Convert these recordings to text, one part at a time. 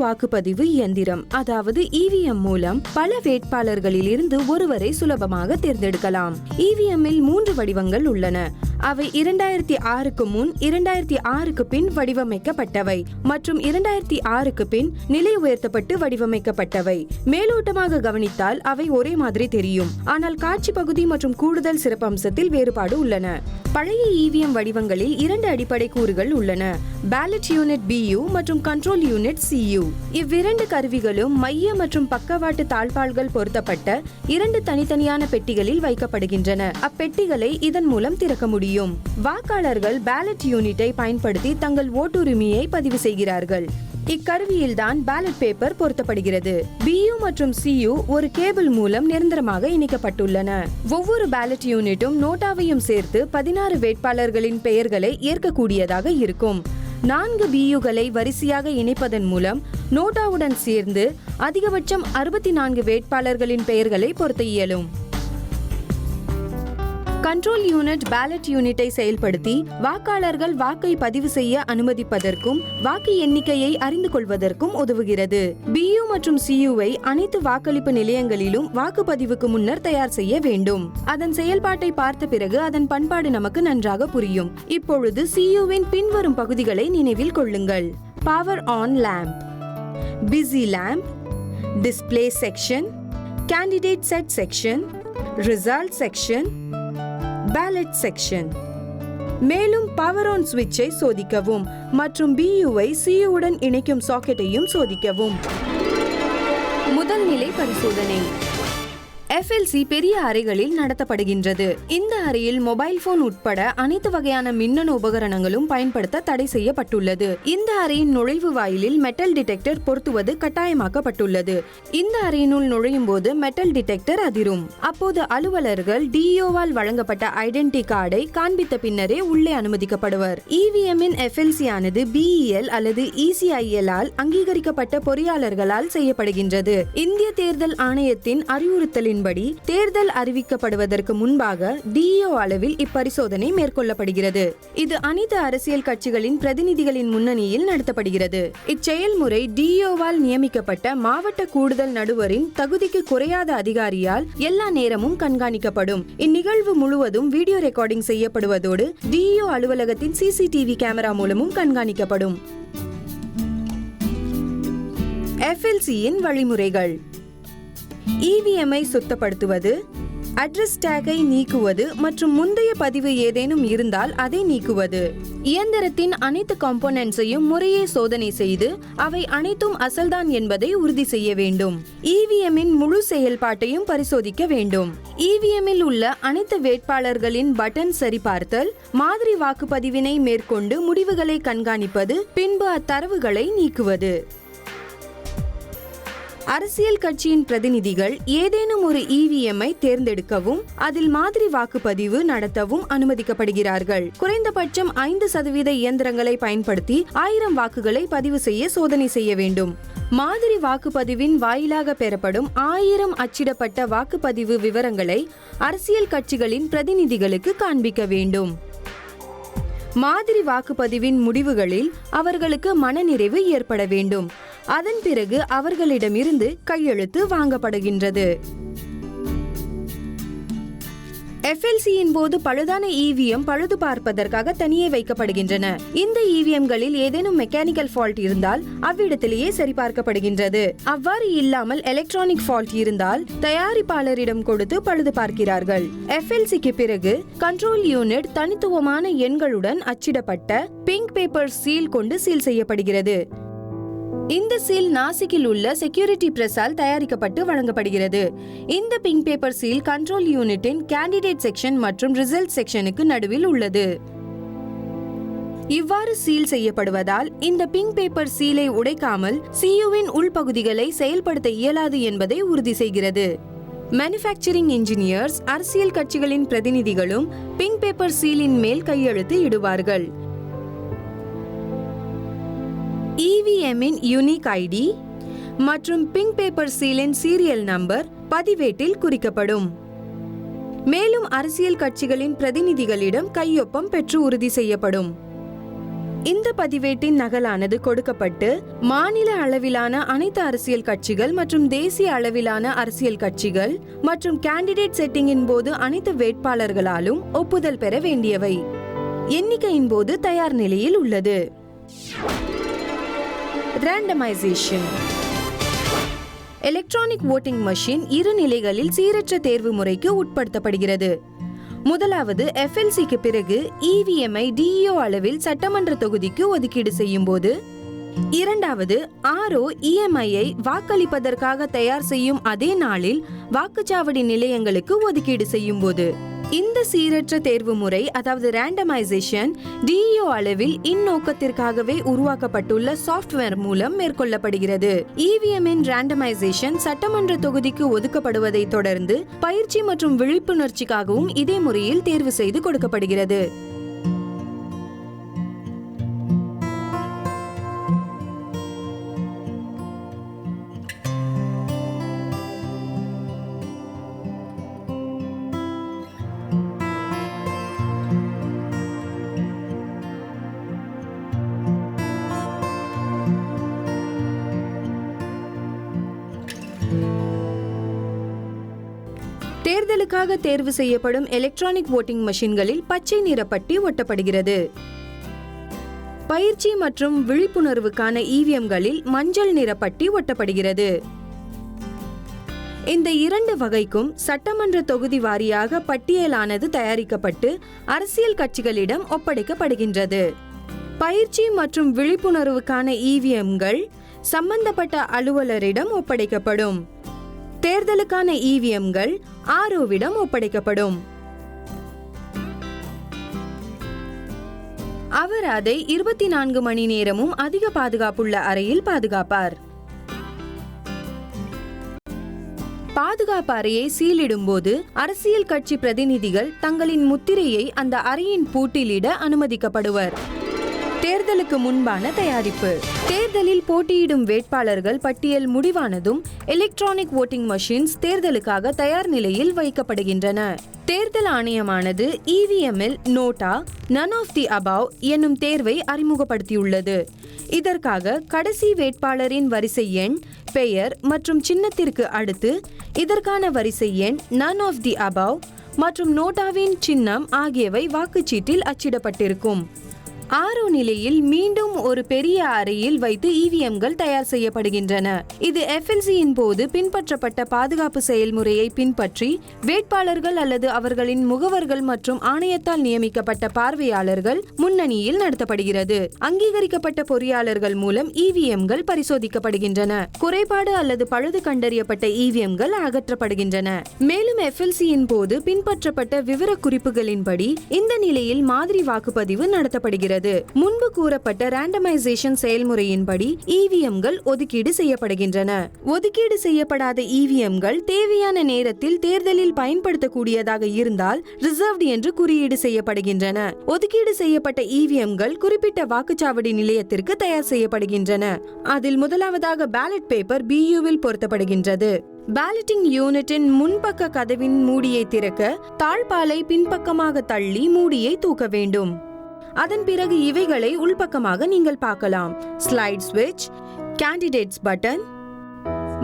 வாக்குப்பதிவு இயந்திரம், அதாவது இவிஎம் மூலம் பல வேட்பாளர்களில் இருந்து ஒருவரை சுலபமாக தேர்ந்தெடுக்கலாம். இவிஎம்மில் 3 வடிவங்கள் உள்ளன. அவை 2006க்கு முன், 2006க்கு பின் வடிவமைக்கப்பட்டவை மற்றும் 2006க்கு பின் நிலை உயர்த்தப்பட்டு வடிவமைக்கப்பட்டவை. மேலோட்டமாக கவனித்தால் அவை ஒரே மாதிரி தெரியும். ஆனால் காட்சி பகுதி மற்றும் கூடுதல் சிறப்பம்சத்தில் வேறுபாடு உள்ளன. பழைய இவிஎம் வடிவங்களில் 2 அடிப்படை கூறுகள் உள்ளன: பேலட் யூனிட் BU மற்றும் கண்ட்ரோல் யூனிட் CU. இவ்விரண்டு கருவிகளும் மைய மற்றும் பக்கவாட்டு தாழ்பாள்கள் பொருத்தப்பட்ட 2 தனித்தனியான பெட்டிகளில் வைக்கப்படுகின்றன. அப்பெட்டிகளை இதன் மூலம் திறக்க முடியும். வாக்காளர்கள் பேலட் யூனிட்டை பயன்படுத்தி தங்கள் ஓட்டுரிமையை பதிவு செய்கிறார்கள். இக்கருவியில்தான் பேலட் பேப்பர் பொருத்தப்படுகிறது. BU மற்றும் CU ஒரு கேபிள் மூலம் நிரந்தரமாக இணைக்கப்பட்டுள்ளன. ஒவ்வொரு பேலட் யூனிட்டும் நோட்டாவையும் சேர்த்து 16 வேட்பாளர்களின் பெயர்களை ஏற்கக்கூடியதாக இருக்கும். 4 BUகளை வரிசையாக இணைப்பதன் மூலம் நோட்டாவுடன் சேர்ந்து அதிகபட்சம் 64 வேட்பாளர்களின் பெயர்களை பொருத்த இயலும். கண்ட்ரோல் யூனிட் பேலட் யூனிட்டை செயல்படுத்தி வாக்காளர்கள் வாக்கை பதிவு செய்ய அனுமதிப்பதற்கும் வாக்கு எண்ணிக்கையை அறிந்து கொள்வதற்கும் உதவுகிறது. BU மற்றும் CUவை அனைத்து வாக்களிப்பு நிலையங்களிலும் வாக்குப்பதிவுக்கு முன்னர் தயார் செய்ய வேண்டும். அதன் செயல்பாட்டை பார்த்த பிறகு அதன் பண்பாடு நமக்கு நன்றாக புரியும். இப்பொழுது CUவின் பின்வரும் பகுதிகளை நினைவில் கொள்ளுங்கள்: power on lamp, busy lamp, display section, candidate set section, result section, ballot section. மேலும் பவர் ஆன் சுவிட்சை சோதிக்கவும் மற்றும் BUவை CUவுடன் இணைக்கும் சாக்கெட்டையும் சோதிக்கவும். முதல் நிலை பரிசோதனை FLC பெரிய அறைகளில் நடத்தப்படுகின்றது. இந்த அறையில் மொபைல் போன் உட்பட அனைத்து வகையான மின்னணு உபகரணங்களும் பயன்படுத்த தடை செய்யப்பட்டுள்ளது. இந்த அறையின் நுழைவு வாயிலில் மெட்டல் டிடெக்டர் பொருத்துவது கட்டாயமாக்கப்பட்டுள்ளது. இந்த அறையினுள் நுழையும் போது மெட்டல் டிடெக்டர் அதிரும். அப்போது அலுவலர்கள் DEOவால் வழங்கப்பட்ட ஐடென்டி கார்டை காண்பித்த பின்னரே உள்ளே அனுமதிக்கப்படுவர். EVMின் FLC ஆனது BEL அல்லது ECIL ஆல் அங்கீகரிக்கப்பட்ட பொறியாளர்களால் செய்யப்படுகின்றது. இந்திய தேர்தல் ஆணையத்தின் அறிவுறுத்தலின் படி தேர்தல் அறிவிக்கப்படுவதற்கு முன்பாக DEO அளவில் இப்பரிசோதனை மேற்கொள்ளப்படுகிறது. இது அனைத்து அரசியல் கட்சிகளின் பிரதிநிதிகளின் முன்னணியில் நடத்தப்படுகிறது. இச்செயல்முறை DEOவால் நியமிக்கப்பட்ட மாவட்ட கூடுதல் நடுவரின் தகுதிக்கு குறையாத அதிகாரியால் எல்லா நேரமும் கண்காணிக்கப்படும். இந்நிகழ்வு முழுவதும் வீடியோ ரெக்கார்டிங் செய்யப்படுவதோடு DEO அலுவலகத்தின் CCTV கேமரா மூலமும் கண்காணிக்கப்படும். FLCயின் வழிமுறைகள்: EVMஐ சுத்தப்படுத்துவது, அட்ரஸ் டேக்கை நீக்குவது மற்றும் முந்தைய பதிவு ஏதேனும் இருந்தால் அதை நீக்குவது. இயந்திரத்தின் அனைத்து காம்போனன்ட்ஸையும் முறையே சோதனை செய்து அவை அனைத்தும் அசல்தான் என்பதை உறுதி செய்ய வேண்டும். EVMின் முழு செயல்பாட்டையும் பரிசோதிக்க வேண்டும். EVMில் உள்ள அனைத்து வேட்பாளர்களின் பட்டன் சரிபார்த்தல், மாதிரி வாக்குப்பதிவினை மேற்கொண்டு முடிவுகளை கண்காணிப்பது, பின்பு அத்தரவுகளை நீக்குவது. அரசியல் கட்சியின் பிரதிநிதிகள் ஏதேனும் ஒரு EVMஐ தேர்ந்தெடுக்கவும் அதில் மாதிரி வாக்குப்பதிவு நடத்தவும் அனுமதிக்கப்படுகிறார்கள். குறைந்தபட்சம் 5% இயந்திரங்களை பயன்படுத்தி 1000 வாக்குகளை பதிவு செய்ய சோதனை செய்ய வேண்டும். மாதிரி வாக்குப்பதிவின் வாயிலாக பெறப்படும் 1000 அச்சிடப்பட்ட வாக்குப்பதிவு விவரங்களை அரசியல் கட்சிகளின் பிரதிநிதிகளுக்கு காண்பிக்க வேண்டும். மாதிரி வாக்குப்பதிவின் முடிவுகளில் அவர்களுக்கு மனநிறைவு ஏற்பட வேண்டும். அதன் பிறகு அவர்களிடமிருந்து கையெழுத்து வாங்கப்படுகின்றது. FLCயின் போது பழுதான EVM பழுது பார்ப்பதற்காக தனியே வைக்கப்படுகின்றன. இந்த EVMகளில் ஏதேனும் மெக்கானிக்கல் ஃபால்ட் இருந்தால் அவ்விடத்திலேயே சரிபார்க்கப்படுகின்றது. அவ்வாறு இல்லாமல் எலக்ட்ரானிக் ஃபால்ட் இருந்தால் தயாரிப்பாளரிடம் கொடுத்து பழுது பார்க்கிறார்கள். FLCக்கு பிறகு கண்ட்ரோல் யூனிட் தனித்துவமான எண்களுடன் அச்சிடப்பட்ட பிங்க் பேப்பர் சீல் கொண்டு சீல் செய்யப்படுகிறது. இந்த சீல் நாசிக்கில் உள்ள செக்யூரிட்டி பிரஸால் தயாரிக்கப்பட்டு வழங்கப்படுகிறது. இந்த பிங்க் பேப்பர் சீல் கண்ட்ரோல் யூனிட்டின் கேண்டிடேட் செக்ஷன் மற்றும் ரிசல்ட் செக்ஷனுக்கு நடுவில் உள்ளது. இவ்வாறு சீல் செய்யப்படுவதால் இந்த பிங்க் பேப்பர் சீலை உடைக்காமல் CUவின் உள்பகுதிகளை செயல்படுத்த இயலாது என்பதை உறுதி செய்கிறது. மேனுஃபேக்சரிங் இன்ஜினியர்ஸ், அரசியல் கட்சிகளின் பிரதிநிதிகளும் பிங்க் பேப்பர் சீலின் மேல் கையெழுத்து இடுவார்கள். இவிஎம்மின் யூனிக் ஐடி மற்றும் பிங்க் பேப்பர் சீலின் சீரியல் நம்பர் பதிவேட்டில் குறிக்கப்படும். மேலும் அரசியல் கட்சிகளின் பிரதிநிதிகளிடம் கையொப்பம் பெற்று உறுதி செய்யப்படும். இந்த பதிவேட்டின் நகலானது கொடுக்கப்பட்டு மாநில அளவிலான அனைத்து அரசியல் கட்சிகள் மற்றும் தேசிய அளவிலான அரசியல் கட்சிகள் மற்றும் கேண்டிடேட் செட்டிங்கின் போது அனைத்து வேட்பாளர்களாலும் ஒப்புதல் பெற வேண்டியவை. எண்ணிக்கையின் போது தயார் நிலையில் உள்ளது. ரேண்டமைசேஷன். எலக்ட்ரானிக் வோட்டிங் மெஷின் இரு நிலைகளில் சீரற்ற தேர்வு முறைக்கு உட்படுத்தப்படுகிறது. முதலாவது FLCக்கு பிறகு EVMஐ DEO அளவில் சட்டமன்ற தொகுதிக்கு ஒதுக்கீடு செய்யும் போது, இரண்டாவது RO EMIஐ வாக்களிப்பதற்காக தயார் செய்யும் அதே நாளில் வாக்குச்சாவடி நிலையங்களுக்கு ஒதுக்கீடு செய்யும் போது. இந்த சீரற்ற தேர்வு முறை அதாவது ரேண்டமைசேஷன் DEO அளவில் இந்நோக்கத்திற்காகவே உருவாக்கப்பட்டுள்ள சாஃப்ட்வேர் மூலம் மேற்கொள்ளப்படுகிறது. EVMஇன் ரேண்டமைசேஷன் சட்டமன்ற தொகுதிக்கு ஒதுக்கப்படுவதை தொடர்ந்து பயிற்சி மற்றும் விழிப்புணர்ச்சிக்காகவும் இதே முறையில் தேர்வு செய்து கொடுக்கப்படுகிறது. தேர்தலுக்காக தேர்வு செய்யப்படும் எலக்ட்ரானிக் வோட்டிங் மெஷின்களில் பச்சை நிற பட்டி ஒட்டப்படுகிறது. பயிற்சி மற்றும் விழிப்புணர்வுக்கான EVMகளில் மஞ்சள் நிற பட்டி ஒட்டப்படுகிறது. இந்த இரண்டு வகைக்கும் சட்டமன்ற தொகுதி வாரியாக பட்டியலானது தயாரிக்கப்பட்டு அரசியல் கட்சிகளிடம் ஒப்படைக்கப்படுகின்றது. பயிற்சி மற்றும் விழிப்புணர்வுக்கான EVMகள் சம்பந்தப்பட்ட அலுவலரிடம் ஒப்படைக்கப்படும். தேர்தலுக்கான EVMகள் ROவிடம் ஒப்படைக்கப்படும். அவர் அதை 24 மணி நேரமும் அதிக பாதுகாப்புள்ள அறையில் பாதுகாப்பார். பாதுகாப்பு அறையை சீலிடும் போது அரசியல் கட்சி பிரதிநிதிகள் தங்களின் முத்திரையை அந்த அறையின் பூட்டிலிட அனுமதிக்கப்படுவர். தேர்தலுக்கு முன்பான தயாரிப்பு. தேர்தலில் போட்டியிடும் வேட்பாளர்கள் பட்டியல் முடிவானதும் எலக்ட்ரானிக் வோட்டிங் மெஷின்ஸ் தேர்தலுக்காக தயார் நிலையில் வைக்கப்படுகின்றன. தேர்தல் ஆணையமானது EVMஇல் NOTA none of the above என்னும் தேர்வை அறிமுகப்படுத்தியுள்ளது. இதற்காக கடைசி வேட்பாளரின் வரிசை எண், பெயர் மற்றும் சின்னத்திற்கு அடுத்து இதற்கான வரிசை எண், நன் ஆஃப் தி அபவ் மற்றும் நோட்டாவின் சின்னம் ஆகியவை வாக்குச்சீட்டில் அச்சிடப்பட்டிருக்கும். RO நிலையில் மீண்டும் ஒரு பெரிய அறையில் வைத்து EVMகள் தயார் செய்யப்படுகின்றன. இது FLCயின் போது பின்பற்றப்பட்ட பாதுகாப்பு செயல்முறையை பின்பற்றி வேட்பாளர்கள் அல்லது அவர்களின் முகவர்கள் மற்றும் ஆணையத்தால் நியமிக்கப்பட்ட பார்வையாளர்கள் முன்னணியில் நடத்தப்படுகிறது. அங்கீகரிக்கப்பட்ட பொறியாளர்கள் மூலம் EVMகள் பரிசோதிக்கப்படுகின்றன. குறைபாடு அல்லது பழுது கண்டறியப்பட்ட EVMகள் அகற்றப்படுகின்றன. மேலும் FLCயின் போது பின்பற்றப்பட்ட விவரக்குறிப்புகளின்படி இந்த நிலையில் மாதிரி வாக்குப்பதிவு நடத்தப்படுகிறது. முன்பு கூறப்பட்ட ரேண்டமைசேஷன் செயல்முறையின்படி EVMகள் ஒதுக்கீடு செய்யப்படுகின்றன. ஒதுக்கீடு செய்யப்படாத EVMகள் தேவையான நேரத்தில் தேர்தலில் பயன்படுத்தக்கூடியதாக இருந்தால் ரிசர்வ்டு என்று குறியீடு செய்யப்படுகின்றன. ஒதுக்கீடு செய்யப்பட்ட EVMகள் குறிப்பிட்ட வாக்குச்சாவடி நிலையத்திற்கு தயார் செய்யப்படுகின்றன. அதில் முதலாவதாக பேலட் பேப்பர் BUவில் பொருத்தப்படுகின்றது. பேலட்டிங் யூனிட்டின் முன்பக்க கதவின் மூடியை திறக்க தாழ்பாலை பின்பக்கமாக தள்ளி மூடியை தூக்க வேண்டும். அதன் பிறகு இவைகளை உள்பக்கமாக நீங்கள் பார்க்கலாம். ஸ்லைட் ஸ்விட்ச், கேண்டிடேட்ஸ் பட்டன்,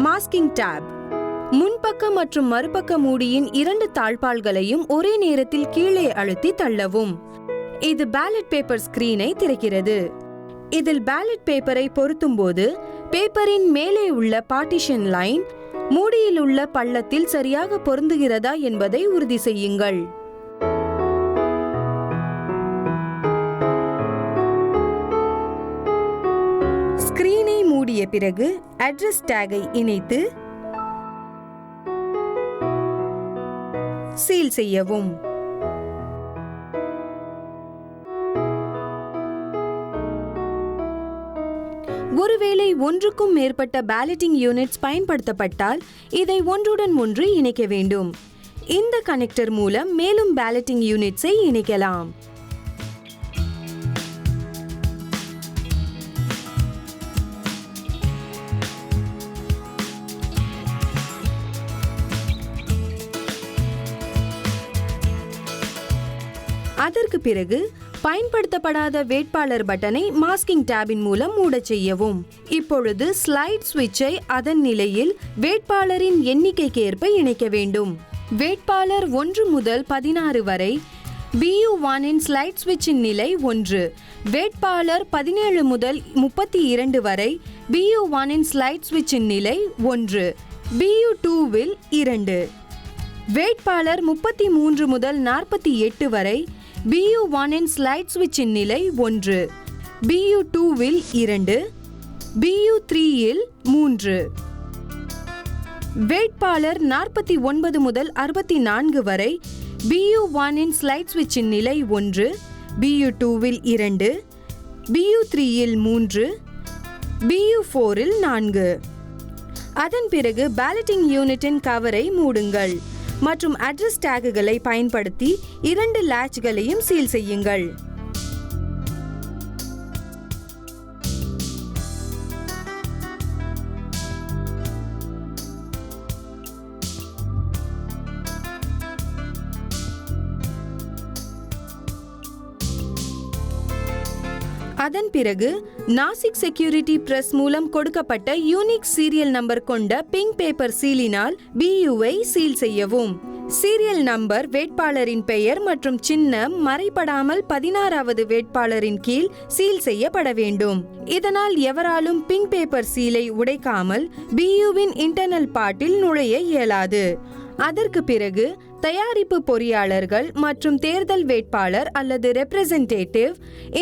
மாஸ்கிங் டேப். முன்பக்க மற்றும் மறுபக்க மூடியின் இரண்டு தாழ்பால்களையும் ஒரே நேரத்தில் கீழே அழுத்தி தள்ளவும். இது பேலட் பேப்பர் ஸ்கிரீனை திறக்கிறது. இதில் பேலட் பேப்பரை பொருத்தும் போது பேப்பரின் மேலே உள்ள பார்ட்டிஷன் லைன் மூடியில் உள்ள பள்ளத்தில் சரியாக பொருந்துகிறதா என்பதை உறுதி செய்யுங்கள். ஸ்கிரீனை மூடிய பிறகு அட்ரஸ் டேகை இணைத்து சீல் செய்யவும். ஒருவேளை ஒன்றுக்கும் மேற்பட்ட பேலட்டிங் யூனிட்ஸ் பயன்படுத்தப்பட்டால் இதை ஒன்றுடன் ஒன்று இணைக்க வேண்டும். இந்த கனெக்டர் மூலம் மேலும் பேலட்டிங் யூனிட்ஸை இணைக்கலாம். அதற்கு பிறகு பயன்படுத்தப்படாத வேட்பாளர் பட்டனை மாஸ்கிங் டேபின் மூலம் மூடச் செய்யவும். இப்பொழுது ஸ்லைட் சுவிட்சை அதன் நிலையில் வேட்பாளரின் எண்ணிக்கைக்கு ஏற்ப இணைக்க வேண்டும். வேட்பாளர் 1 முதல் 16 வரை BU1 ஸ்லைட் சுவிட்சின் நிலை 1. வேட்பாளர் 17 முதல் 32 வரை BU1 ஸ்லைட் சுவிட்சின் நிலை 1. BU2 2. வேட்பாளர் 33 முதல் 48 வரை BU1 ஸ்லைட் சுவிட்சின் நிலை 1. BU2 2. BU3 3. வேட்பாளர் 49 முதல் 64 வரை BU1 ஸ்லைட் சுவிட்சின் நிலை 1. BU2 2. BU3 3. BU4 4. அதன் பிறகு பேலட்டிங் யூனிட்டின் கவரை மூடுங்கள் மற்றும் அட்ரஸ் டேக்குகளை பயன்படுத்தி 2 லேட்ச்களையும் சீல் செய்யுங்கள். அதன் பிறகு நாசிக் செக்யூரிட்டி பிரஸ் மூலம் கொடுக்கப்பட்ட யூனிக் சீரியல் நம்பர் கொண்ட பிங்க் பேப்பர் சீலினால் BUவை சீல் செய்யவும். சீரியல் நம்பர், வேட்பாளரின் பெயர் மற்றும் சின்னம் மறைபடாமல் 16வது வேட்பாளரின் கீழ் சீல் செய்யப்பட வேண்டும். இதனால் எவராலும் பிங்க் பேப்பர் சீலை உடைக்காமல் BUவின் இன்டர்னல் பார்ட்டில் நுழைய இயலாது. அதற்கு பிறகு தயாரிப்பு பொறியாளர்கள் மற்றும் தேர்தல் வேட்பாளர் அல்லது ரெப்ரசன்டேட்டிவ்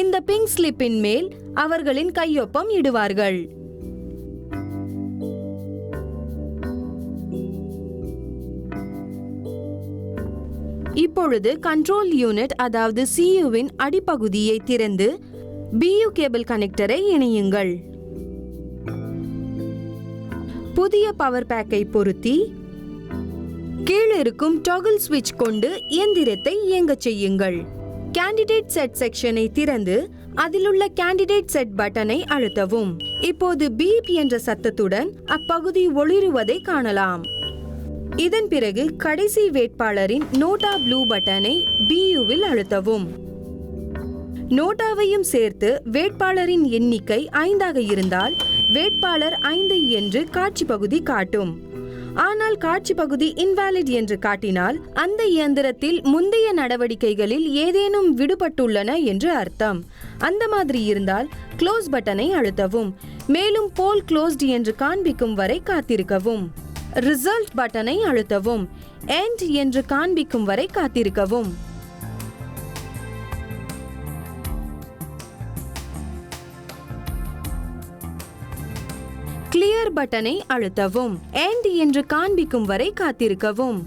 இந்த பிங்க் ஸ்லிப்பின் மேல் அவர்களின் கையொப்பம் இடுவார்கள். இப்பொழுது கண்ட்ரோல் யூனிட் அதாவது CUவின் அடிப்பகுதியை திறந்து BU கேபிள் கனெக்டரை இணையுங்கள். புதிய பவர் பேக்கை பொருத்தி கீழிருக்கும் டாகிள் ஸ்விட்ச் கொண்டு இயந்திரத்தை இயங்கச் செய்யுங்கள். கேண்டிடேட் செட் செக்ஷனை திறந்து அதிலுள்ள கேண்டிடேட் செட் பட்டனை அழுத்தவும். இப்போது பீப் என்ற சத்தத்துடன் அப்பகுதி ஒளிருவதை காணலாம். இதன் பிறகு கடைசி வேட்பாளரின் நோட்டா ப்ளூ பட்டனை BUவில் அழுத்தவும். நோட்டாவையும் சேர்த்து வேட்பாளரின் எண்ணிக்கை 5ஆக இருந்தால் வேட்பாளர் 5 என்று காட்சி பகுதி காட்டும். ஆனால் காட்சி பகுதி இன்வாலிட் என்று காட்டினால் அந்த இயந்திரத்தில் முந்தைய நடவடிக்கைகளில் ஏதேனும் விடுபட்டுள்ளன என்று அர்த்தம். அந்த மாதிரி இருந்தால் க்ளோஸ் பட்டனை அழுத்தவும். மேலும் போல் க்ளோஸ்ட் என்று காண்பிக்கும் வரை காத்திருக்கவும். ரிசல்ட் பட்டனை அழுத்தவும். எண்ட் என்று காண்பிக்கும் வரை காத்திருக்கவும். கிளியர் பட்டனை அழுத்தவும். எண்ட் என்று காண்பிக்கும் வரை காத்திருக்கவும்.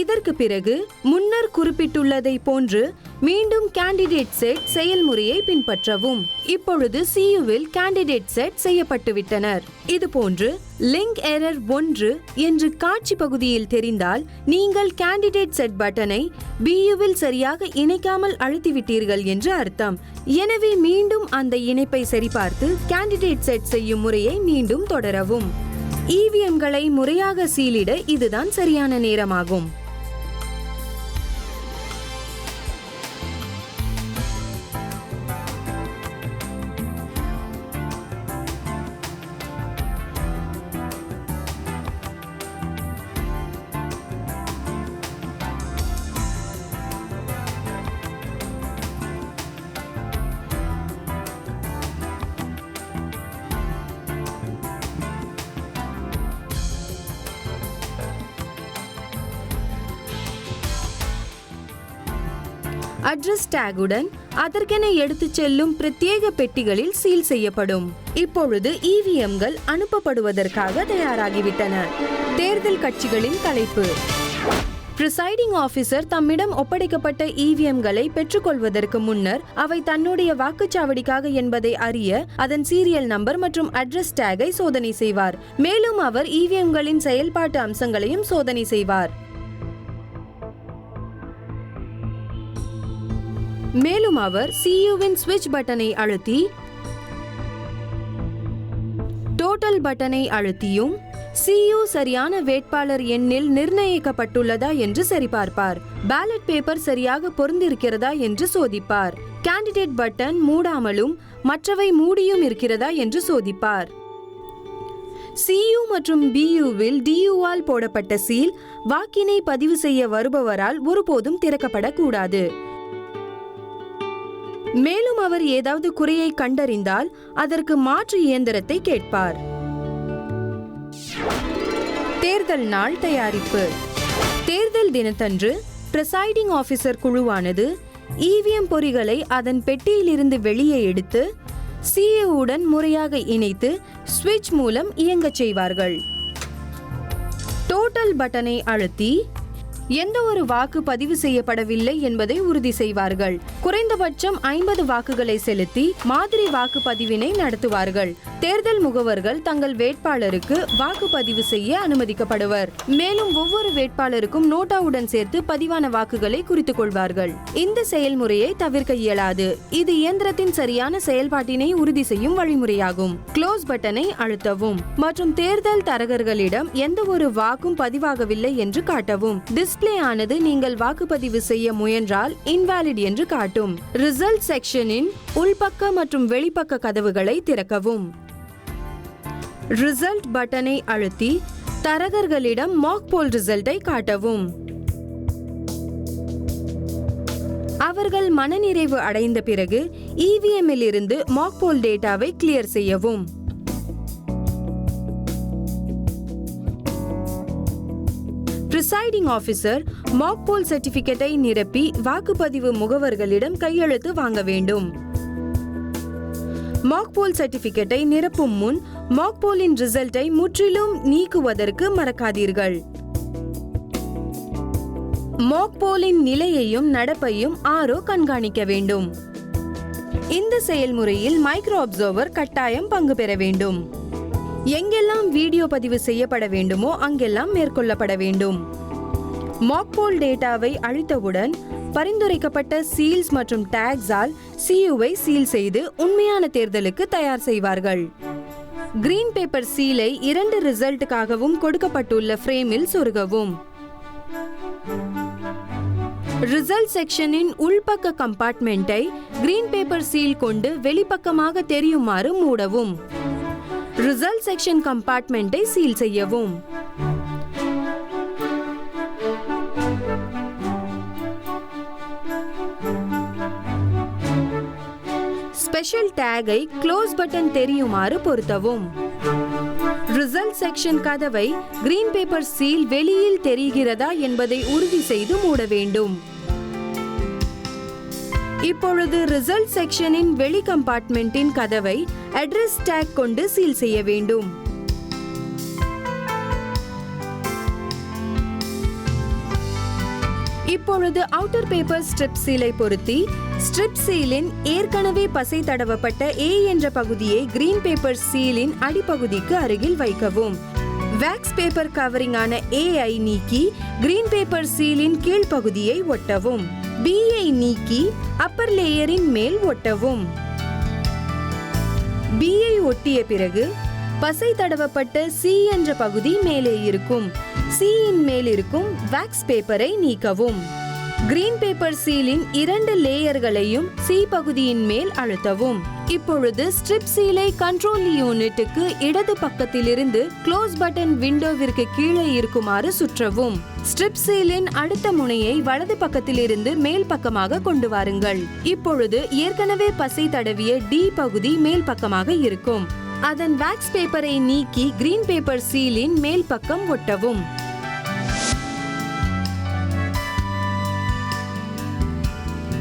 இதற்கு பிறகு முன்னர் குறிப்பிட்டுள்ளதை போன்று மீண்டும் கேண்டிடேட் செட் செயல்முறையை பின்பற்றவும். இப்பொழுது CUவில் கேண்டிடேட் செட் செய்யப்பட்டுவிட்டனர். இதுபோன்று லிங்க் எரர் 1 என்று காட்சி பகுதியில் தெரிந்தால் நீங்கள் கேண்டிடேட் செட் பட்டனை BUவில் சரியாக இணைக்காமல் அழுத்திவிட்டீர்கள் என்று அர்த்தம். எனவே மீண்டும் அந்த இணைப்பை சரிபார்த்து கேண்டிடேட் செட் செய்யும் முறையை மீண்டும் தொடரவும். EVMகளை முறையாக சீலிட இதுதான் சரியான நேரமாகும். அட்ரஸ் டேகுடன் அதற்கென எடுத்துச் செல்லும் பிரத்யேக பெட்டிகளில் சீல் செய்யப்படும். இப்பொழுது EVMகள் அனுப்பப்படுவதற்காக தயாராகிவிட்டன. தேர்தல் கட்சிகளின் தலைப்பு. பிரிசைடிங் ஆபீசர் தம்மிடம் ஒப்படைக்கப்பட்ட EVMகளை பெற்றுக்கொள்வதற்கு முன்னர் அவை தன்னுடைய வாக்குச்சாவடிக்காக என்பதை அறிய அதன் சீரியல் நம்பர் மற்றும் அட்ரஸ் டேகை சோதனை செய்வார். மேலும் அவர் EVMகளின் செயல்பாட்டு அம்சங்களையும் சோதனை செய்வார். மேலும் அவர் CUவின் ஸ்விட்ச் பட்டனை அழுத்தி டோட்டல் பட்டனை அழுத்தியும் CU சரியான வேட்பாளர் எண்ணில் நிர்ணயிக்கப்பட்டுள்ளதா என்று சரிபார்ப்பார். பேலட் பேப்பர் சரியாக பொருந்திருக்கிறதா என்று சோதிப்பார். கேண்டிடேட் பட்டன் மூடாமலும் மற்றவை மூடியும் இருக்கிறதா என்று சோதிப்பார். CU மற்றும் BUவில் DUவால் போடப்பட்ட சீல் வாக்கினை பதிவு செய்ய வருபவரால் ஒருபோதும் திறக்கப்படக்கூடாது. மேலும் அவர் ஏதாவது குறையை கண்டறிந்தால் அதற்கு மாற்று இயந்திரத்தை கேட்பார். தேர்தல் நாள் தயாரிப்பு. தேர்தல் தினத்தன்று பிரிசைடிங் ஆபீசர் குழுவானது EVM பொறிகளை அதன் பெட்டியிலிருந்து வெளியே எடுத்து CUவுடன் முறையாக இணைத்து ஸ்விட்ச் மூலம் இயங்கச் செய்வார்கள். டோட்டல் பட்டனை அழுத்தி எந்த ஒரு வாக்கு பதிவு செய்யப்படவில்லை என்பதை உறுதி செய்வார்கள். குறைந்தபட்சம் 50 வாக்குகளை செலுத்தி மாதிரி வாக்குப்பதிவினை நடத்துவார்கள். தேர்தல் முகவர்கள் தங்கள் வேட்பாளருக்கு வாக்குப்பதிவு செய்ய அனுமதிக்கப்படுவர். மேலும் ஒவ்வொரு வேட்பாளருக்கும் நோட்டாவுடன் சேர்த்து பதிவான வாக்குகளை குறித்துக் கொள்வார்கள். இந்த செயல்முறையை தவிர்க்க இயலாது. இது இயந்திரத்தின் சரியான செயல்பாட்டினை உறுதி செய்யும் வழிமுறையாகும். க்ளோஸ் பட்டனை அழுத்தவும் மற்றும் தேர்தல் தரகர்களிடம் எந்த ஒரு வாக்கும் பதிவாகவில்லை என்று காட்டவும். டிஸ்ப்ளே ஆனது நீங்கள் வாக்குப்பதிவு செய்ய முயன்றால் இன்வாலிட் என்று காட்டும். ரிசல்ட் செக்ஷனின் உள்பக்க மற்றும் வெளிப்பக்க கதவுகளை திறக்கவும். ரிசல்ட் பட்டனை அழுத்தி தரகர்களிடம் மாக் போல் ரிசல்ட்டை காட்டவும். அவர்கள் மனநிறைவு அடைந்த பிறகு EVMல் இருந்து மாக் போல் டேட்டாவை கிளியர் செய்யவும். பிரிசைடிங் ஆபீசர் மாக் போல் சர்டிபிகேட்டை நிரப்பி வாக்குப்பதிவு முகவர்களிடம் கையெழுத்து வாங்க வேண்டும். மாக் போல் சர்டிபிகேட்டை நிரப்பும் முன் மாக் போலின் ரிசல்ட்டை முற்றிலும் நீக்குவதற்கு மறக்காதீர்கள். மாக் போலின் நிலையையும் நடப்பையும் RO கண்காணிக்க வேண்டும். இந்த செயல்முறையில் மைக்ரோ அப்சர்வர் கட்டாயம் பங்கு பெற வேண்டும். எங்கெல்லாம் வீடியோ பதிவு செய்யப்பட வேண்டுமோ அங்கெல்லாம் மேற்கொள்ளப்பட வேண்டும். மாக் போல் டேட்டாவை அழித்தவுடன் பரிந்துரைக்கப்பட்ட சீல்ஸ் மற்றும் டேக்ஸால் CUவை சீல் செய்து உண்மையான தேர்தலுக்கு தயார் செய்வார்கள். கிரீன் பேப்பர் சீலை 2 ரிசல்ட்டுக்காகவும் கொடுக்கப்பட்டுள்ள ஃப்ரேமில் சொருகவும். ரிசல்ட் செக்ஷனின் உள்பக்க கம்பார்ட்மெண்ட்டை கிரீன் பேப்பர் சீல் கொண்டு வெளிப்பக்கமாக தெரியுமாறு மூடவும். ரிசல்ட் செக்ஷன் கம்பார்ட்மெண்ட்டை சீல் செய்யவும். ஸ்பெஷல் டேகை க்ளோஸ் பட்டன் தெரியுமாறு பொருத்தவும். ரிசல்ட் செக்ஷன் கதவை கிரீன் பேப்பர் சீல் வெளியில் தெரிகிறதா என்பதை உறுதி செய்து மூட வேண்டும். இப்பொழுது ரிசல்ட் செக்ஷனின் வெளி கம்பார்ட்மெண்டின் கதவை அட்ரஸ் டேக் கொண்டு சீல் செய்ய வேண்டும். இப்பொழுது அவுட்டர் பேப்பர் ஸ்ட்ரிப் சீலை பொருத்தி ஸ்ட்ரிப் சீலின் ஏற்கனவே பசை தடவப்பட்ட A என்ற பகுதியை கிரீன் பேப்பர் சீலின் அடிப்பகுதிக்கு அருகில் வைக்கவும். வேக்ஸ் பேப்பர் கவரிங்கான A-ஐ நீக்கி கிரீன் பேப்பர் சீலின் கீழ்ப்பகுதியை ஒட்டவும். B-ஐ நீக்கி அப்பர் லேயரின் மேல் ஒட்டவும். B-ஐ ஒட்டிய பிறகு பசை தடவப்பட்ட C என்ற பகுதி மேலே இருக்கும். C-இன் மேல் இருக்கும் வேக்ஸ் பேப்பரை நீக்கவும். கிரீன் பேப்பர் சீலின் 2 லேயர்களையும் C பகுதியின் மேல் அழுத்தவும். இப்பொழுது ஸ்ட்ரிப் சீலை கண்ட்ரோல் யூனிட்டுக்கு இடது பக்கத்திலிருந்து க்ளோஸ் பட்டன் விண்டோவிற்கு கீழே இருக்குமாறு சுற்றவும். ஸ்ட்ரிப் சீலின் அடுத்த முனையை வலது பக்கத்திலிருந்து மேல் பக்கமாக கொண்டு வாருங்கள். இப்பொழுது ஏற்கனவே பசை தடவிய D பகுதி மேல் பக்கமாக இருக்கும். அதன் வேக்ஸ் பேப்பரை நீக்கி கிரீன் பேப்பர் சீலின் மேல் பக்கம் ஒட்டவும்.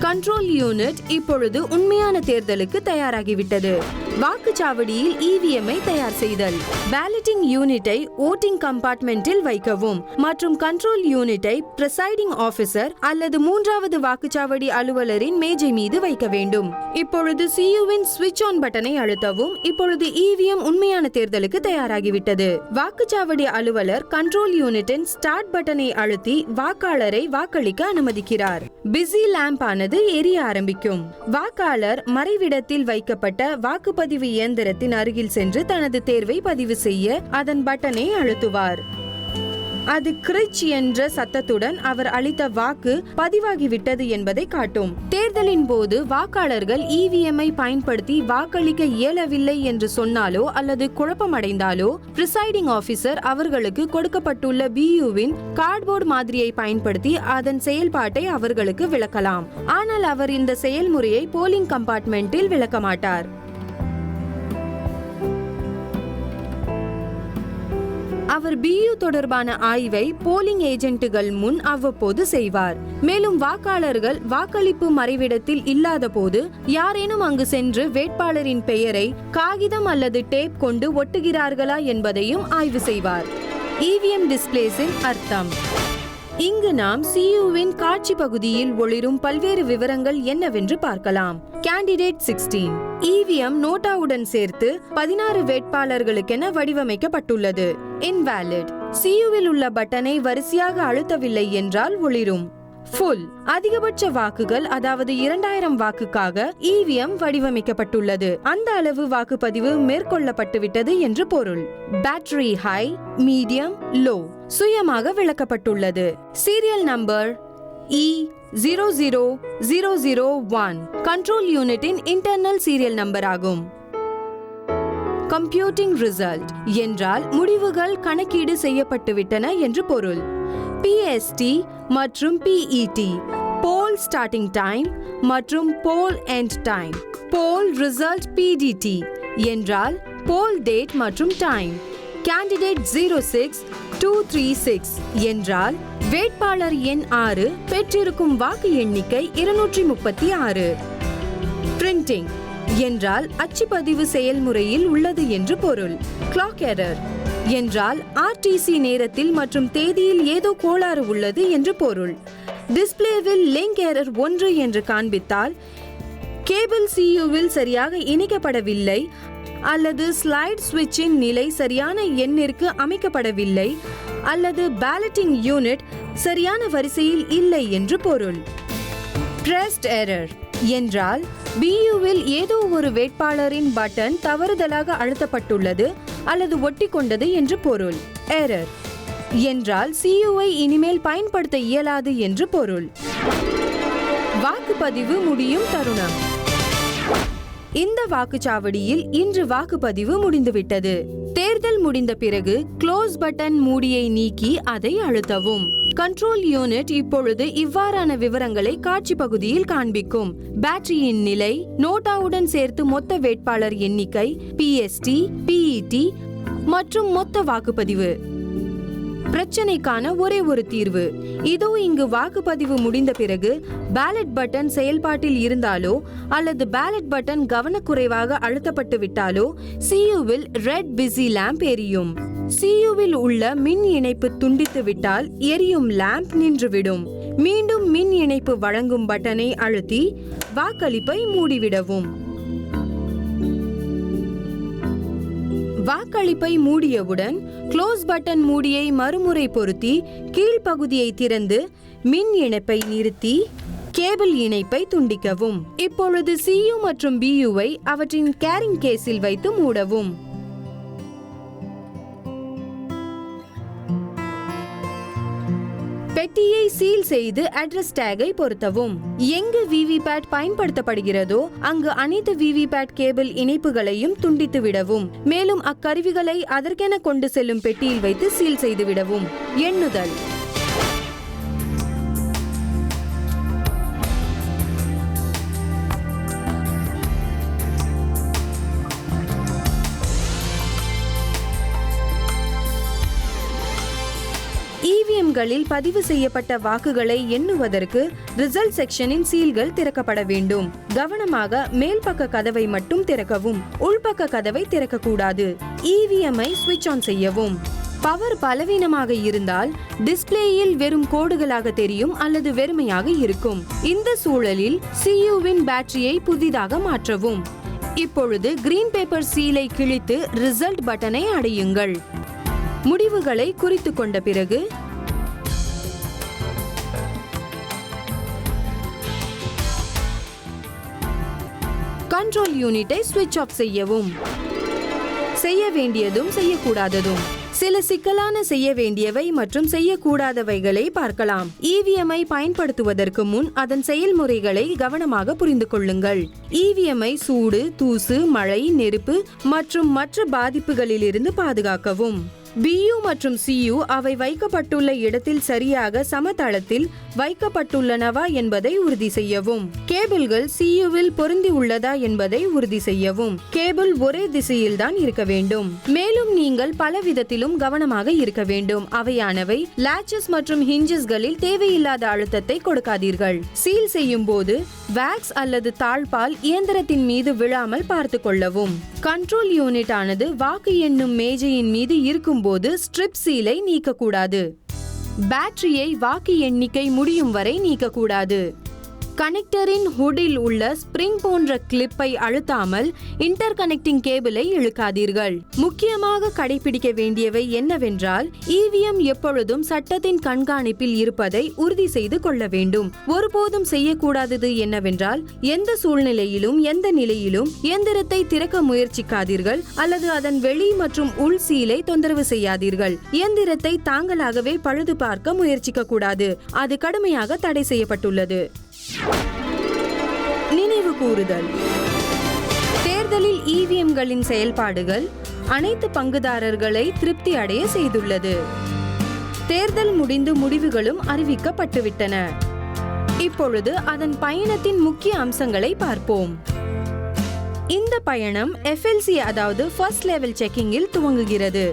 கண்ட்ரோல் யூனிட் இப்பொழுது உண்மையான தேர்தலுக்கு தயாராகிவிட்டது. வாக்குச்சாவடியில் EVM-ஐ தயார் செய்தல். பேலட்டிங் யூனிட்டை ஓட்டிங் கம்பார்ட்மெண்டில் வைக்கவும் மற்றும் கண்ட்ரோல் யூனிட்டை பிரிசைடிங் ஆபீசர் அல்லது 3வது வாக்குச்சாவடி அலுவலரின் மேஜை மீது வைக்க வேண்டும். இப்பொழுது CUவின் ஸ்விட்ச் ஆன் பட்டனை அழுத்தவும். இப்பொழுது EVM உண்மையான தேர்தலுக்கு தயாராகிவிட்டது. வாக்குச்சாவடி அலுவலர் கண்ட்ரோல் யூனிட்டின் ஸ்டார்ட் பட்டனை அழுத்தி வாக்காளரை வாக்களிக்க அனுமதிக்கிறார். பிஸி லேம்ப் ஆனது எரிய ஆரம்பிக்கும். வாக்காளர் மறைவிடத்தில் வைக்கப்பட்ட வாக்குப்பதிவு வாக்குப்பதிவு இயந்திரத்தின் அருகில் சென்று தனது தேர்வை பதிவு செய்ய அதன் பட்டனை அழுத்துவார். அது கிரிச் என்ற சத்தத்துடன் அவர் அளித்த வாக்கு பதிவாகிவிட்டது என்பதை காட்டும். தேர்தலின் போது வாக்காளர்கள் இவிஎம்ஐ பயன்படுத்தி வாக்களிக்க இயலவில்லை என்று சொன்னாலோ அல்லது குழப்பமடைந்தாலோ பிரிசைடிங் ஆபீசர் அவர்களுக்கு கொடுக்கப்பட்டுள்ள பியூவின் கார்ட்போர்டு மாதிரியை பயன்படுத்தி அதன் செயல்பாட்டை அவர்களுக்கு விளக்கலாம். ஆனால் அவர் இந்த செயல்முறையை போலிங் கம்பார்ட்மெண்டில் விளக்க மாட்டார். அவர் பியூ தொடர்பான ஆய்வை போலிங் ஏஜென்ட்டுகள் முன் அவ்வப்போது செய்வார். மேலும் வாக்காளர்கள் வாக்களிப்பு மறைவிடத்தில் இல்லாத போது யாரேனும் அங்கு சென்று வேட்பாளரின் பெயரை காகிதம் அல்லது டேப் கொண்டு ஒட்டுகிறார்களா என்பதையும் ஆய்வு செய்வார். இவிஎம் டிஸ்பிளேஸின் அர்த்தம். இங்கு நாம் சியுவின் காட்சி பகுதியில் ஒளிரும் பல்வேறு விவரங்கள் என்னவென்று பார்க்கலாம். கேண்டிடேட் 16 இவிஎம் நோட்டாவுடன் சேர்த்து 16 வேட்பாளர்களுக்கென வடிவமைக்கப்பட்டுள்ளது. இன்வாலிட் சியுவில் உள்ள பட்டனை வரிசையாக அழுத்தவில்லை என்றால் ஒளிரும். ஃபுல் அதிகபட்ச வாக்குகள், அதாவது 2000 வாக்குக்காக இவிஎம் வடிவமைக்கப்பட்டுள்ளது. அந்த அளவு வாக்குப்பதிவு மேற்கொள்ளப்பட்டுவிட்டது என்று பொருள். பேட்டரி ஹை, மீடியம், லோ சுயமாக விளக்கப்பட்டுள்ளது. சீரியல் நம்பர் E00001 கண்ட்ரோல் யூனிட்டின் இன்டர்னல் சீரியல் நம்பர் ஆகும். கம்ப்யூட்டிங் ரிசல்ட் என்றால் முடிவுகள் கணக்கீடு செய்யப்பட்டுவிட்டன என்று பொருள். PST மற்றும் PET போல் ஸ்டார்டிங் டைம் மற்றும் போல் எண்ட் டைம். போல் ரிசல்ட் PDT என்றால் போல் டேட் மற்றும் டைம். கேண்டிடேட் 06236 என்றால் வேட்பாளர் எண் 6 பெற்றிருக்கும் வாக்கு எண்ணிக்கை 236. பிரிண்டிங் என்றால் அச்சுப்பதிவு செயல்முறையில் உள்ளது என்று பொருள். கிளாக் எரர் என்றால் RTC நேரத்தில் மற்றும் தேதியில் ஏதோ கோளாறு உள்ளது என்று பொருள். டிஸ்பிளேவில் லிங்க் எரர் 1 என்று காண்பித்தால் கேபிள் சியுவில் சரியாக இணைக்கப்படவில்லை அல்லது ஸ்லைட் ஸ்விட்சின் நிலை சரியான எண்ணிற்கு அமைக்கப்படவில்லை அல்லது பேலட்டிங் யூனிட் சரியான வரிசையில் இல்லை என்று பொருள். பிரஸ்ட் எரர் என்றால் பியூவில் ஏதோ ஒரு வேட்பாளரின் பட்டன் தவறுதலாக அழுத்தப்பட்டுள்ளது அல்லது ஒட்டி கொண்டது என்று பொருள். எரர் என்றால் சியுவை இனிமேல் பயன்படுத்த இயலாது என்று பொருள். வாக்குப்பதிவு முடியும் தருணம். இந்த வாக்குச்சாவடியில் இன்று வாக்குப்பதிவு முடிந்துவிட்டது. தேர்தல் முடிந்த பிறகு க்ளோஸ் பட்டன் மூடியை நீக்கி அதை அழுத்தவும். கண்ட்ரோல் யூனிட் இப்பொழுது இவ்வாறான விவரங்களை காட்சி பகுதியில் காண்பிக்கும். பேட்டரியின் நிலை, நோட்டாவுடன் சேர்த்து மொத்த வேட்பாளர் எண்ணிக்கை, PST, PET மற்றும் மொத்த வாக்குப்பதிவு. பிரச்சனைக்கான ஒரே ஒரு தீர்வு இதோ. இங்கு வாக்குப்பதிவு முடிந்த பிறகு பேலட் பட்டன் செயல்பாட்டில் இருந்தாலோ அல்லது பேலட் பட்டன் கவனக்குறைவாக அழுத்தப்பட்டு விட்டாலோ சியுவில் ரெட் பிஸி லேம்ப் எரியும். சியுவில் உள்ள மின் இணைப்பு துண்டித்து விட்டால் எரியும் லேம்ப் நின்றுவிடும். மீண்டும் மின் இணைப்பு வழங்கும் பட்டனை அழுத்தி வாக்களிப்பை மூடிவிடவும். வாக்களிப்பை மூடியவுடன் க்ளோஸ் பட்டன் மூடியை மறுமுறை பொருத்தி கீழ்ப்பகுதியை திறந்து மின் இணைப்பை நிறுத்தி கேபிள் இணைப்பை துண்டிக்கவும். இப்பொழுது சியு மற்றும் பியூவை அவற்றின் கேரிங் கேஸில் வைத்து மூடவும். பெட்டியை சீல் செய்து அட்ரஸ் டேகை பொருத்தவும். எங்கு விவிபேட் பயன்படுத்தப்படுகிறதோ அங்கு அனைத்து விவிபேட் கேபிள் இணைப்புகளையும் துண்டித்து விடவும். மேலும் அக்கருவிகளை அதற்கென கொண்டு செல்லும் பெட்டியில் வைத்து சீல் செய்து விடவும். எண்ணுதல். இவிஎம்களில் பதிவு செய்யப்பட்ட வாக்குகளை எண்ணுவதற்கு ரிசல்ட் செக்ஷனின் சீல்கள் திறக்கப்பட வேண்டும். கவனமாக மேல் பக்க கதவை மட்டும் திறக்கவும். உள்பக்க கதவை திறக்கக்கூடாது. இவிஎம்ஐ ஸ்விட்ச் ஆன் செய்யவும். பவர் பலவீனமாக இருந்தால் டிஸ்பிளேயில் வெறும் கோடுகளாக தெரியும் அல்லது வெறுமையாக இருக்கும். இந்த சூழலில் சியுவின் பேட்டரியை புதிதாக மாற்றவும். இப்பொழுது கிரீன் பேப்பர் சீலை கிழித்து ரிசல்ட் பட்டனை அடையுங்கள். முடிவுகளை குறித்து கொண்ட பிறகு கண்ட்ரோல் யூனிட்டை ஸ்விட்ச் ஆஃப் செய்யவும். செய்ய வேண்டியதும் செய்யக்கூடாததும். சில சிக்கலான செய்ய வேண்டியவை மற்றும் செய்யக்கூடாதவைகளை பார்க்கலாம். இவிஎம்ஐ பயன்படுத்துவதற்கு முன் அதன் செயல்முறைகளை கவனமாக புரிந்து கொள்ளுங்கள். இவிஎம்ஐ சூடு, தூசு, மழை, நெருப்பு மற்றும் மற்ற பாதிப்புகளிலிருந்து பாதுகாக்கவும். பியு மற்றும் சியு அவை வைக்கப்பட்டுள்ள இடத்தில் சரியாக சமதளத்தில் வைக்கப்பட்டுள்ளனவா என்பதை உறுதி செய்யவும். கேபிள்கள் சியுவில் பொருந்தி உள்ளதா என்பதை உறுதி செய்யவும். கேபிள் ஒரே திசையில்தான் இருக்க வேண்டும். மேலும் நீங்கள் பல விதத்திலும் கவனமாக இருக்க வேண்டும். அவையானவை லாச்சஸ் மற்றும் ஹிஞ்சஸ்களில் தேவையில்லாத அழுத்தத்தை கொடுக்காதீர்கள். சீல் செய்யும் போது வேக்ஸ் அல்லது தாழ்பால் இயந்திரத்தின் மீது விழாமல் பார்த்து கொள்ளவும். கண்ட்ரோல் யூனிட் ஆனது வாக்கு எண்ணும் மேஜையின் மீது இருக்கும்போது ஸ்ட்ரிப் சீலை நீக்கக்கூடாது. பேட்டரியை வாக்கு எண்ணிக்கை முடியும் வரை நீக்கக்கூடாது. கனெக்டரின் ஹுடில் உள்ள ஸ்பிரிங் போன்ற கிளிப்பை அழுத்தாமல் இன்டர் கனெக்டிங் கேபிளை இழுக்காதீர்கள். முக்கியமாக கடைபிடிக்க வேண்டியவை என்னவென்றால் இவிஎம் எப்பொழுதும் சட்டத்தின் கண்காணிப்பில் இருப்பதை உறுதி செய்து கொள்ள வேண்டும். ஒருபோதும் செய்யக்கூடாதது என்னவென்றால் எந்த சூழ்நிலையிலும் எந்த நிலையிலும் இயந்திரத்தை திறக்க முயற்சிக்காதீர்கள் அல்லது அதன் வெளி மற்றும் உள் சீலை தொந்தரவு செய்யாதீர்கள். இயந்திரத்தை தாங்களாகவே பழுது பார்க்க முயற்சிக்க கூடாது. அது கடுமையாக தடை செய்யப்பட்டுள்ளது. நினைவு கூறுதல். தேர்தலில் இவிஎம்களின் செயல்பாடுகள் அனைத்து பங்குதாரர்களை திருப்தி அடைய செய்துள்ளது. தேர்தல் முடிந்து முடிவுகளும் அறிவிக்கப்பட்டுவிட்டன. இப்பொழுது அதன் பயணத்தின் முக்கிய அம்சங்களை பார்ப்போம். இந்த பயணம் FLC அதாவது ஃபர்ஸ்ட் லெவல் செக்கிங்கில் துவங்குகிறது.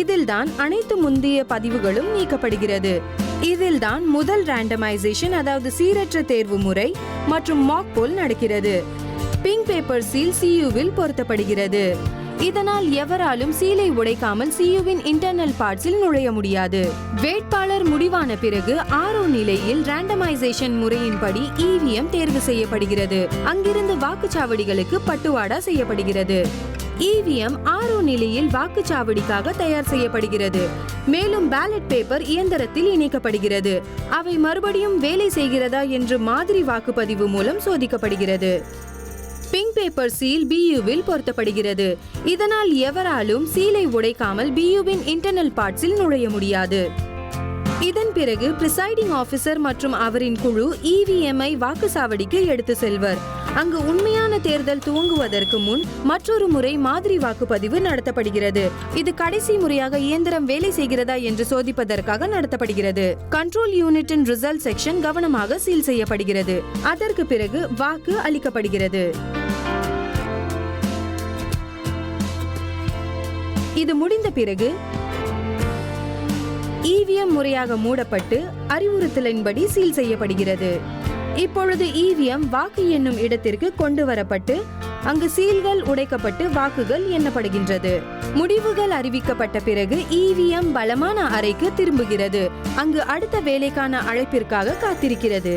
இதில்தான் அனைத்து முந்தைய பதிவுகளும் நீக்கப்படுகிறது. இதில்தான் முதல் ரேண்டமைசேஷன் அதாவது சீரற்ற தேர்வு முறை மற்றும் மாக் போல் நடக்கிறது. பிங்க் பேப்பர் சீல் சியுவில் பொருத்தப்படுகிறது. இதனால் எவராலும் சீலை உடைக்காமல் சியுவின் இன்டர்னல் பார்ட்ஸில் நுழைய முடியாது. வேட்பாளர் முடிவான பிறகு ஆரோ நிலையில் ரேண்டமைசேஷன் முறையின்படி இவிஎம் தேர்வு செய்யப்படுகிறது. அங்கிருந்து வாக்குச்சாவடிகளுக்கு பட்டுவாடா செய்யப்படுகிறது. இவிஎம் ஆரோ நிலையில் வாக்குச்சாவடிக்காக தயார் செய்யப்படுகிறது. மேலும் பேலட் பேப்பர் இயந்திரத்தில் இணைக்கப்படுகிறது. அவை மறுபடியும் வேலை செய்கிறதா என்று மாதிரி வாக்குப்பதிவு மூலம் சோதிக்கப்படுகிறது. பிங்க் பேப்பர் சீல் பியுவில் பொருத்தப்படுகிறது. இதனால் எவராலும் சீலை உடைக்காமல் பியுவின் இன்டர்னல் பார்ட்ஸில் நுழைய முடியாது. இதன் பிறகு பிரிசைடிங் ஆபீசர் மற்றும் அவரின் குழு இவிஎம்ஐ வாக்குச்சாவடிக்கு எடுத்து செல்வர். அங்கு உண்மையான தேர்தல் துவங்குவதற்கு முன் மற்றொரு முறை மாதிரி வாக்குப்பதிவு நடத்தப்படுகிறது. இது கடைசி முறையாக இயந்திரம் வேலை செய்கிறதா என்று சோதிப்பதற்காக நடத்தப்படுகிறது. கண்ட்ரோல் யூனிட்டின் ரிசல்ட் செக்ஷன் கவனமாக சீல் செய்யப்படுகிறது. அதற்கு பிறகு வாக்கு அளிக்கப்படுகிறது. இது முடிந்த பிறகு இவிஎம் முறையாக மூடப்பட்டு அறிவுறுத்தலின்படி சீல் செய்யப்படுகிறது. இப்பொழுது இவிஎம் வாக்கு எண்ணும் இடத்திற்கு கொண்டு வரப்பட்டு அங்கு சீல்கள் உடைக்கப்பட்டு வாக்குகள் எண்ணப்படுகின்றது. முடிவுகள் அறிவிக்கப்பட்ட பிறகு இவிஎம் பலமான அறைக்கு திரும்புகிறது. அங்கு அடுத்த வேலைக்கான அழைப்பிற்காக காத்திருக்கிறது.